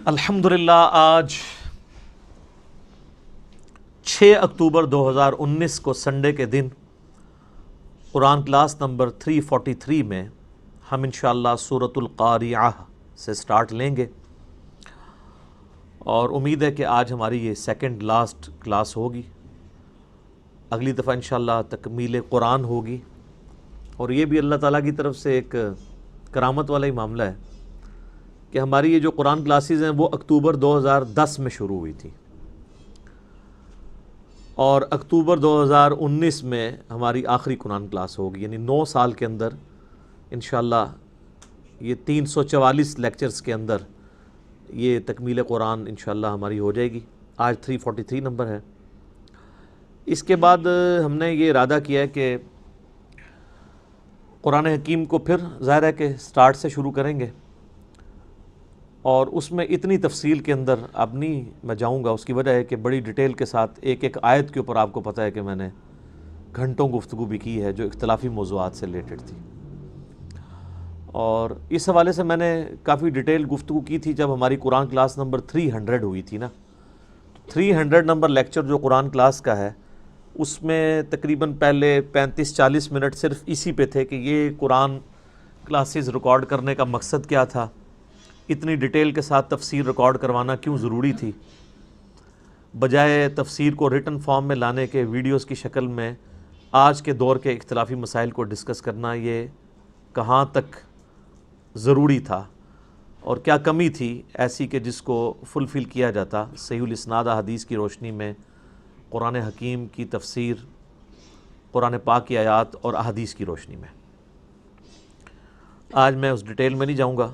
الحمدللہ آج 6 اکتوبر 2019 کو سنڈے کے دن قرآن کلاس نمبر 343 میں ہم انشاءاللہ سورۃ القاریعہ سے سٹارٹ لیں گے، اور امید ہے کہ آج ہماری یہ سیکنڈ لاسٹ کلاس ہوگی۔ اگلی دفعہ انشاءاللہ تکمیل قرآن ہوگی، اور یہ بھی اللہ تعالیٰ کی طرف سے ایک کرامت والا ہی معاملہ ہے کہ ہماری یہ جو قرآن کلاسز ہیں وہ اکتوبر 2010 میں شروع ہوئی تھی، اور اکتوبر 2019 میں ہماری آخری قرآن کلاس ہوگی، یعنی 9 سال کے اندر انشاءاللہ یہ 344 لیکچرز کے اندر یہ تکمیل قرآن انشاءاللہ ہماری ہو جائے گی۔ آج 343 نمبر ہے۔ اس کے بعد ہم نے یہ ارادہ کیا ہے کہ قرآن حکیم کو پھر ظاہر ہے کہ سٹارٹ سے شروع کریں گے، اور اس میں اتنی تفصیل کے اندر اب نہیں میں جاؤں گا۔ اس کی وجہ ہے کہ بڑی ڈیٹیل کے ساتھ ایک ایک آیت کے اوپر آپ کو پتہ ہے کہ میں نے گھنٹوں گفتگو بھی کی ہے جو اختلافی موضوعات سے ریلیٹڈ تھی، اور اس حوالے سے میں نے کافی ڈیٹیل گفتگو کی تھی جب ہماری قرآن کلاس نمبر 300 ہوئی تھی نا۔ 300 نمبر لیکچر جو قرآن کلاس کا ہے، اس میں تقریباً پہلے 35-40 منٹ صرف اسی پہ تھے کہ یہ قرآن کلاسز ریکارڈ کرنے کا مقصد کیا تھا، اتنی ڈیٹیل کے ساتھ تفسیر ریکارڈ کروانا کیوں ضروری تھی، بجائے تفسیر کو ریٹن فارم میں لانے کے ویڈیوز کی شکل میں آج کے دور کے اختلافی مسائل کو ڈسکس کرنا یہ کہاں تک ضروری تھا، اور کیا کمی تھی ایسی کہ جس کو فلفل کیا جاتا صحیح الاسناد احادیث کی روشنی میں، قرآن حکیم کی تفسیر، قرآن پاک کی آیات اور احادیث کی روشنی میں۔ آج میں اس ڈیٹیل میں نہیں جاؤں گا۔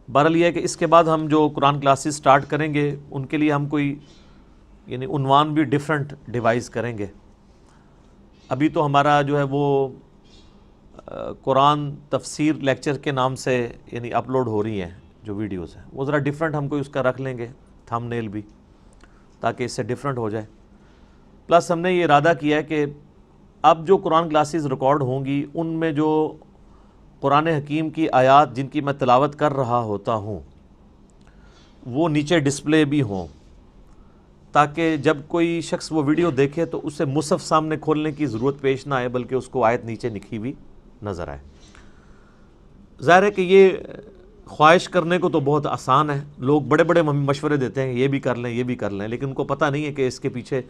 بہرحال یہ ہے کہ اس کے بعد ہم جو قرآن کلاسز سٹارٹ کریں گے ان کے لیے ہم کوئی یعنی عنوان بھی ڈیفرنٹ ڈیوائز کریں گے۔ ابھی تو ہمارا جو ہے وہ قرآن تفسیر لیکچر کے نام سے یعنی اپلوڈ ہو رہی ہیں جو ویڈیوز ہیں، وہ ذرا ڈیفرنٹ ہم کوئی اس کا رکھ لیں گے تھم نیل بھی، تاکہ اس سے ڈیفرنٹ ہو جائے۔ پلس ہم نے یہ ارادہ کیا ہے کہ اب جو قرآن کلاسز ریکارڈ ہوں گی ان میں جو قرآن حکیم کی آیات جن کی میں تلاوت کر رہا ہوتا ہوں وہ نیچے ڈسپلے بھی ہوں، تاکہ جب کوئی شخص وہ ویڈیو دیکھے تو اسے مصحف سامنے کھولنے کی ضرورت پیش نہ آئے، بلکہ اس کو آیت نیچے لکھی ہوئی نظر آئے۔ ظاہر ہے کہ یہ خواہش کرنے کو تو بہت آسان ہے، لوگ بڑے بڑے مشورے دیتے ہیں یہ بھی کر لیں یہ بھی کر لیں، لیکن ان کو پتہ نہیں ہے کہ اس کے پیچھے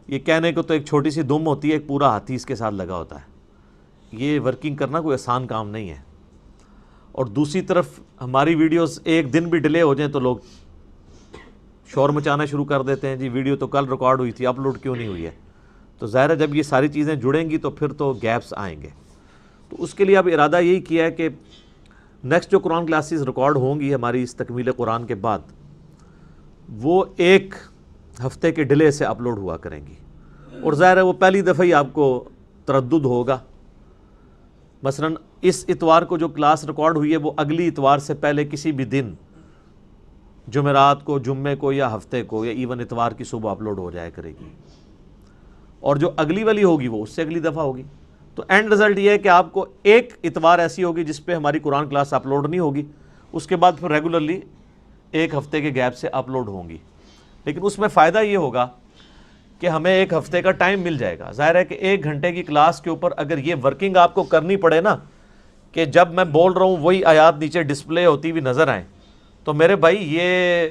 یہ کہنے کو تو ایک چھوٹی سی دم ہوتی ہے، ایک پورا ہاتھی اس کے ساتھ لگا ہوتا ہے۔ یہ ورکنگ کرنا کوئی آسان کام نہیں ہے، اور دوسری طرف ہماری ویڈیوز ایک دن بھی ڈیلے ہو جائیں تو لوگ شور مچانا شروع کر دیتے ہیں، جی ویڈیو تو کل ریکارڈ ہوئی تھی اپلوڈ کیوں نہیں ہوئی ہے۔ تو ظاہر ہے جب یہ ساری چیزیں جڑیں گی تو پھر تو گیپس آئیں گے۔ تو اس کے لیے اب ارادہ یہی کیا ہے کہ نیکسٹ جو قرآن کلاسز ریکارڈ ہوں گی ہماری اس تکمیل قرآن کے بعد، وہ ایک ہفتے کے ڈیلے سے اپلوڈ ہوا کریں گی، اور ظاہر ہے وہ پہلی دفعہ ہی آپ کو تردد ہوگا۔ مثلا اس اتوار کو جو کلاس ریکارڈ ہوئی ہے وہ اگلی اتوار سے پہلے کسی بھی دن، جمعرات کو، جمعے کو، یا ہفتے کو، یا ایون اتوار کی صبح اپلوڈ ہو جایا کرے گی، اور جو اگلی والی ہوگی وہ اس سے اگلی دفعہ ہوگی۔ تو اینڈ رزلٹ یہ ہے کہ آپ کو ایک اتوار ایسی ہوگی جس پہ ہماری قرآن کلاس اپلوڈ نہیں ہوگی، اس کے بعد پھر ریگولرلی ایک ہفتے کے گیپ سے اپلوڈ ہوں گی، لیکن اس میں فائدہ یہ ہوگا کہ ہمیں ایک ہفتے کا ٹائم مل جائے گا۔ ظاہر ہے کہ 1 گھنٹے کی کلاس کے اوپر اگر یہ ورکنگ آپ کو کرنی پڑے نا کہ جب میں بول رہا ہوں وہی آیات نیچے ڈسپلے ہوتی ہوئی نظر آئیں، تو میرے بھائی یہ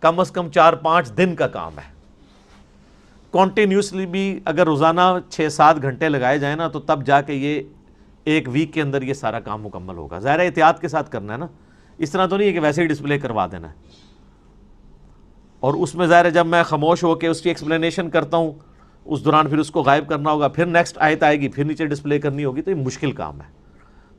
کم از کم 4-5 دن کا کام ہے۔ کنٹینیوسلی بھی اگر روزانہ 6-7 گھنٹے لگائے جائیں نا تو تب جا کے یہ ایک ویک کے اندر یہ سارا کام مکمل ہوگا۔ ظاہر ہے احتیاط کے ساتھ کرنا ہے نا، اس طرح تو نہیں ہے کہ ویسے ہی ڈسپلے کروا دینا ہے، اور اس میں ظاہر ہے جب میں خاموش ہو کے اس کی ایکسپلینیشن کرتا ہوں اس دوران پھر اس کو غائب کرنا ہوگا، پھر نیکسٹ آیت آئے گی، پھر نیچے ڈسپلے کرنی ہوگی، تو یہ مشکل کام ہے۔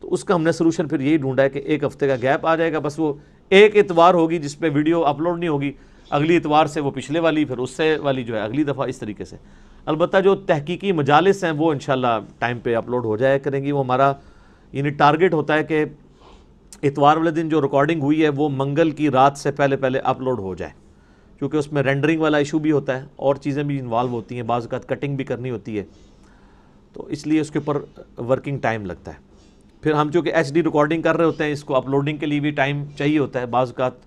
تو اس کا ہم نے سلوشن پھر یہی ڈھونڈا ہے کہ ایک ہفتے کا گیپ آ جائے گا، بس وہ ایک اتوار ہوگی جس پہ ویڈیو اپلوڈ نہیں ہوگی، اگلی اتوار سے وہ پچھلے والی، پھر اس سے والی جو ہے اگلی دفعہ، اس طریقے سے۔ البتہ جو تحقیقی مجالس ہیں وہ انشاءاللہ ٹائم پہ اپلوڈ ہو جایا کریں گی۔ وہ ہمارا یعنی ٹارگٹ ہوتا ہے کہ اتوار والے دن جو ریکارڈنگ ہوئی ہے وہ منگل کی رات سے پہلے پہلے اپلوڈ ہو جائے، کیونکہ اس میں رینڈرنگ والا ایشو بھی ہوتا ہے اور چیزیں بھی انوالو ہوتی ہیں، بعض اوقات کٹنگ بھی کرنی ہوتی ہے، تو اس لیے اس کے اوپر ورکنگ ٹائم لگتا ہے۔ پھر ہم چونکہ ایچ ڈی ریکارڈنگ کر رہے ہوتے ہیں، اس کو اپلوڈنگ کے لیے بھی ٹائم چاہیے ہوتا ہے، بعض اوقات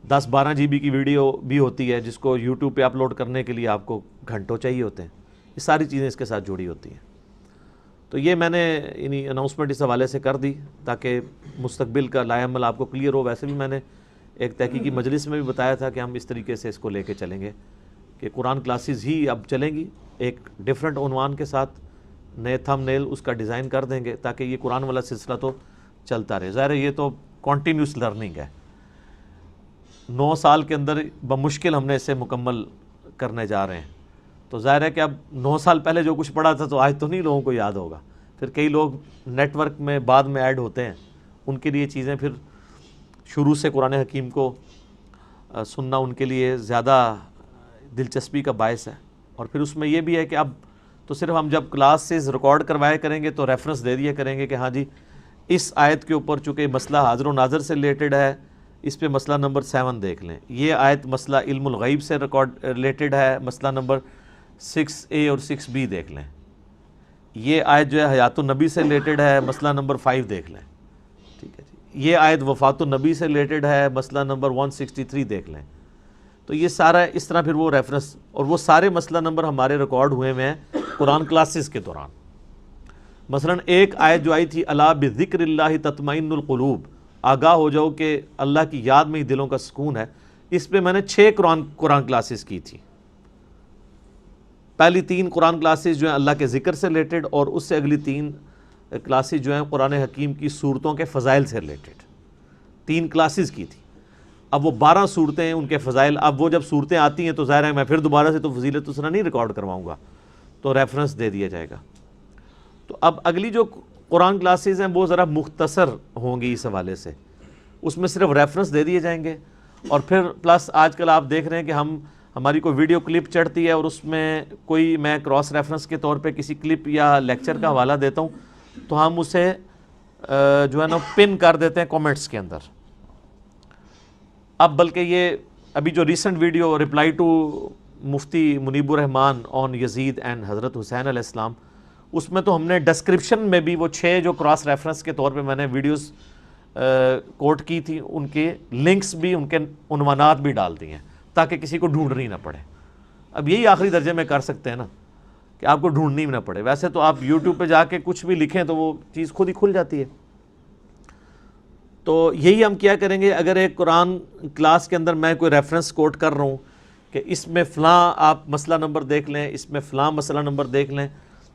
10-12 GB کی ویڈیو بھی ہوتی ہے جس کو یوٹیوب پہ اپلوڈ کرنے کے لیے آپ کو گھنٹوں چاہیے ہوتے ہیں. یہ ساری چیزیں اس کے ساتھ جڑی ہوتی ہیں. تو یہ میں نے یعنی اناؤنسمنٹ اس حوالے سے کر دی تاکہ مستقبل کا لائحہ عمل آپ کو کلیئر ہو. ویسے بھی میں نے ایک تحقیقی مجلس میں بھی بتایا تھا کہ ہم اس طریقے سے اس کو لے کے چلیں گے کہ قرآن کلاسز ہی اب چلیں گی ایک ڈیفرنٹ عنوان کے ساتھ, نئے تھم نیل اس کا ڈیزائن کر دیں گے تاکہ یہ قرآن والا سلسلہ تو چلتا رہے. ظاہر ہے یہ تو کنٹینیوس لرننگ ہے, 9 سال کے اندر بمشکل ہم نے اسے مکمل کرنے جا رہے ہیں. تو ظاہر ہے کہ اب 9 سال پہلے جو کچھ پڑھا تھا تو آج تو نہیں لوگوں کو یاد ہوگا. پھر کئی لوگ نیٹ ورک میں بعد میں ایڈ ہوتے ہیں, ان کے لیے چیزیں پھر شروع سے قرآن حکیم کو سننا ان کے لیے زیادہ دلچسپی کا باعث ہے. اور پھر اس میں یہ بھی ہے کہ اب تو صرف ہم جب کلاسز ریکارڈ کروایا کریں گے تو ریفرنس دے دیا کریں گے کہ ہاں جی اس آیت کے اوپر چونکہ مسئلہ حاضر و ناظر سے ریلیٹڈ ہے, اس پہ مسئلہ نمبر 7 دیکھ لیں. یہ آیت مسئلہ علم الغیب سے ریلیٹڈ ہے, مسئلہ نمبر 6A اور 6B دیکھ لیں. یہ آیت جو ہے حیات النبی سے ریلیٹڈ ہے, مسئلہ نمبر 5 دیکھ لیں. ٹھیک ہے جی. یہ آیت وفات النبی سے ریلیٹڈ ہے, مسئلہ نمبر 163 دیکھ لیں. تو یہ سارا اس طرح پھر وہ ریفرنس, اور وہ سارے مسئلہ نمبر ہمارے ریکارڈ ہوئے ہیں قرآن کلاسز کے دوران. مثلا ایک آیت جو آئی تھی الا بذکر اللہ تطمئن القلوب, آگاہ ہو جاؤ کہ اللہ کی یاد میں ہی دلوں کا سکون ہے, اس پہ میں نے 6 قرآن کلاسز کی تھی. پہلی 3 قرآن کلاسز جو ہیں اللہ کے ذکر سے ریلیٹڈ, اور اس سے اگلی 3 کلاسز جو ہیں قرآن حکیم کی صورتوں کے فضائل سے ریلیٹڈ. 3 کلاسز کی تھی. اب وہ 12 صورتیں ہیں, ان کے فضائل. اب وہ جب صورتیں آتی ہیں تو ظاہر ہے میں پھر دوبارہ سے تو فضیلت السنہ نہیں ریکارڈ کرواؤں گا, تو ریفرنس دے دیا جائے گا. تو اب اگلی جو قرآن کلاسز ہیں وہ ذرا مختصر ہوں گی اس حوالے سے, اس میں صرف ریفرنس دے دیے جائیں گے. اور پھر پلس آج کل آپ دیکھ رہے ہیں کہ ہماری کوئی ویڈیو کلپ چڑھتی ہے اور اس میں کوئی میں کراس ریفرنس کے طور پہ کسی کلپ یا لیکچر کا حوالہ دیتا ہوں تو ہم اسے جو ہے نا پن کر دیتے ہیں کومنٹس کے اندر. اب بلکہ یہ ابھی جو recent video reply to Mufti Muneeb ur-Rehman on Yazid and حضرت حسین علیہ السلام, اس میں تو ہم نے ڈسکرپشن میں بھی وہ 6 جو کراس ریفرنس کے طور پہ میں نے ویڈیوز کوٹ کی تھی ان کے لنکس بھی, ان کے عنوانات بھی ڈال دی ہیں تاکہ کسی کو ڈھونڈنی نہ پڑے. اب یہی آخری درجے میں کر سکتے ہیں نا کہ آپ کو ڈھونڈنی نہ پڑے. ویسے تو آپ یوٹیوب پہ جا کے کچھ بھی لکھیں تو وہ چیز خود ہی کھل جاتی ہے. تو یہی ہم کیا کریں گے, اگر ایک قرآن کلاس کے اندر میں کوئی ریفرنس کوٹ کر رہا ہوں کہ اس میں فلاں آپ مسئلہ نمبر دیکھ لیں, اس میں فلاں مسئلہ نمبر دیکھ لیں,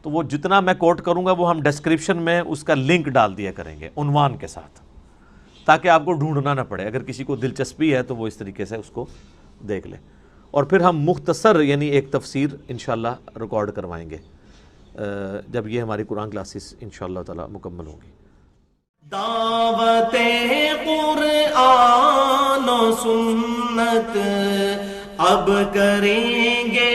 تو وہ جتنا میں کوٹ کروں گا وہ ہم ڈسکرپشن میں اس کا لنک ڈال دیا کریں گے عنوان کے ساتھ, تاکہ آپ کو ڈھونڈنا نہ پڑے. اگر کسی کو دلچسپی ہے تو وہ اس طریقے سے اس کو دیکھ لے. اور پھر ہم مختصر یعنی ایک تفسیر انشاءاللہ ریکارڈ کروائیں گے جب یہ ہماری قرآن کلاسز انشاءاللہ تعالی مکمل ہوں گی. دعوت قرآن و سنت اب کریں گے